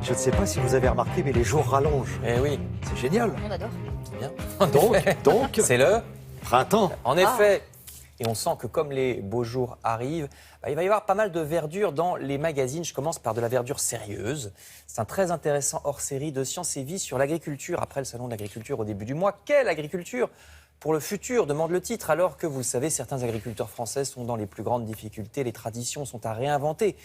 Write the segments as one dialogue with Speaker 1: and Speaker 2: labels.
Speaker 1: Je ne sais pas si vous avez remarqué, mais les jours rallongent.
Speaker 2: Eh oui,
Speaker 1: C'est génial.
Speaker 3: On adore.
Speaker 2: c'est bien.
Speaker 1: Donc,
Speaker 2: C'est le
Speaker 1: printemps.
Speaker 2: En effet, et on sent que comme les beaux jours arrivent, il va y avoir pas mal de verdure dans les magazines. Je commence par de la verdure sérieuse. C'est un très intéressant hors-série de Science et Vie sur l'agriculture. Après le salon de l'agriculture au début du mois, quelle agriculture pour le futur, demande le titre, alors que vous le savez, certains agriculteurs français sont dans les plus grandes difficultés, les traditions sont à réinventer.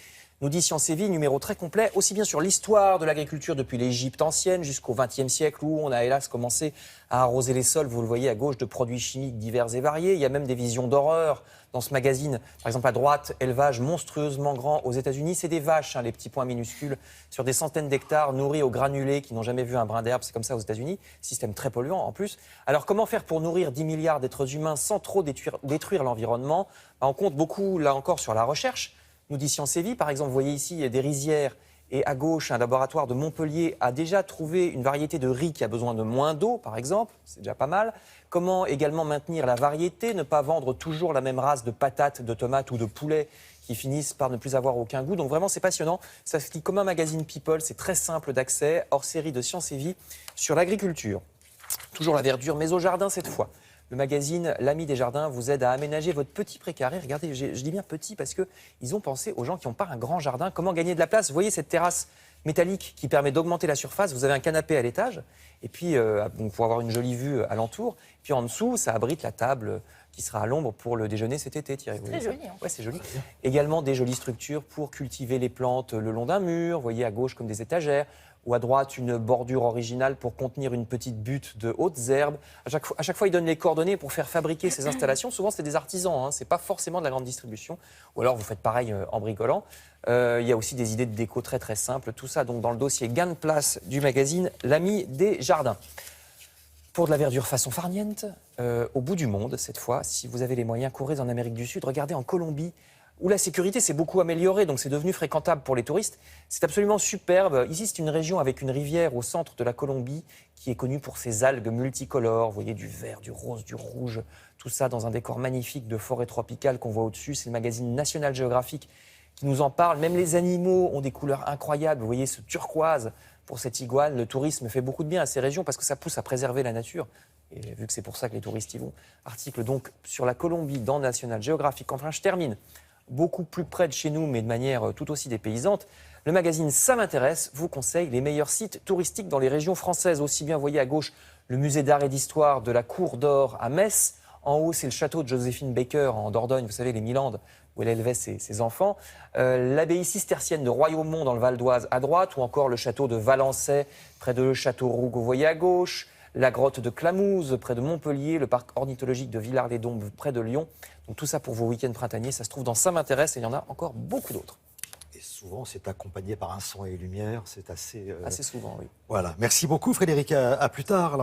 Speaker 2: Nous dit Science et Vie, numéro très complet, aussi bien sur l'histoire de l'agriculture depuis l'Égypte ancienne jusqu'au XXe siècle où on a hélas commencé à arroser les sols, vous le voyez à gauche, de produits chimiques divers et variés. Il y a même des visions d'horreur dans ce magazine. Par exemple, à droite, élevage monstrueusement grand aux États-Unis. C'est des vaches, les petits points minuscules, sur des centaines d'hectares, nourris aux granulés qui n'ont jamais vu un brin d'herbe. C'est comme ça aux États-Unis. Système très polluant en plus. Alors, comment faire pour nourrir 10 milliards d'êtres humains sans trop détruire l'environnement? On compte beaucoup, là encore, sur la recherche. Nous dit Science et Vie, par exemple, vous voyez ici des rizières et à gauche, un laboratoire de Montpellier a déjà trouvé une variété de riz qui a besoin de moins d'eau, par exemple, c'est déjà pas mal. Comment également maintenir la variété, ne pas vendre toujours la même race de patates, de tomates ou de poulets qui finissent par ne plus avoir aucun goût. Donc vraiment, c'est passionnant. Ça se lit comme un magazine People, c'est très simple d'accès, hors série de Science et Vie sur l'agriculture. Toujours la verdure, mais au jardin cette fois. Le magazine L'Ami des Jardins vous aide à aménager votre petit précaré. Regardez, je dis bien petit parce qu'ils ont pensé aux gens qui n'ont pas un grand jardin. Comment gagner de la place? Vous voyez cette terrasse métallique qui permet d'augmenter la surface. Vous avez un canapé à l'étage et puis pour avoir une jolie vue alentour. Puis en dessous, ça abrite la table qui sera à l'ombre pour le déjeuner cet été, Thierry.
Speaker 3: C'est très joli. Hein.
Speaker 2: Ouais, c'est joli. Également des jolies structures pour cultiver les plantes le long d'un mur. Vous voyez à gauche comme des étagères. Ou à droite, une bordure originale pour contenir une petite butte de hautes herbes. À chaque fois, ils donnent les coordonnées pour faire fabriquer ces installations. Souvent, c'est des artisans, ce n'est pas forcément de la grande distribution. Ou alors, vous faites pareil en bricolant. Il y a aussi des idées de déco très très simples. Tout ça donc dans le dossier gain de place du magazine L'Ami des Jardins. Pour de la verdure façon farniente, au bout du monde, cette fois, si vous avez les moyens, courez en Amérique du Sud, regardez en Colombie, où la sécurité s'est beaucoup améliorée, donc c'est devenu fréquentable pour les touristes. C'est absolument superbe. Ici, c'est une région avec une rivière au centre de la Colombie qui est connue pour ses algues multicolores. Vous voyez du vert, du rose, du rouge, tout ça dans un décor magnifique de forêt tropicale qu'on voit au-dessus. C'est le magazine National Geographic qui nous en parle. Même les animaux ont des couleurs incroyables. Vous voyez ce turquoise pour cette iguane. Le tourisme fait beaucoup de bien à ces régions parce que ça pousse à préserver la nature. Et vu que c'est pour ça que les touristes y vont. Article donc sur la Colombie dans National Geographic. Enfin, je termine. Beaucoup plus près de chez nous, mais de manière tout aussi dépaysante. Le magazine Ça m'intéresse vous conseille les meilleurs sites touristiques dans les régions françaises. Aussi bien, vous voyez à gauche, le musée d'art et d'histoire de la Cour d'Or à Metz. En haut, c'est le château de Joséphine Baker en Dordogne, vous savez, les Milandes, où elle élevait ses enfants. L'abbaye cistercienne de Royaumont dans le Val d'Oise à droite, ou encore le château de Valençay, près de Châteauroux, vous voyez à gauche. La grotte de Clamouze, près de Montpellier, le parc ornithologique de Villars-les-Dombes, près de Lyon. Donc tout ça pour vos week-ends printaniers, ça se trouve dans Ça m'intéresse et il y en a encore beaucoup d'autres.
Speaker 1: Et souvent, c'est accompagné par un son et lumière. C'est assez...
Speaker 2: Assez souvent, oui.
Speaker 1: Voilà. Merci beaucoup, Frédéric. À plus tard.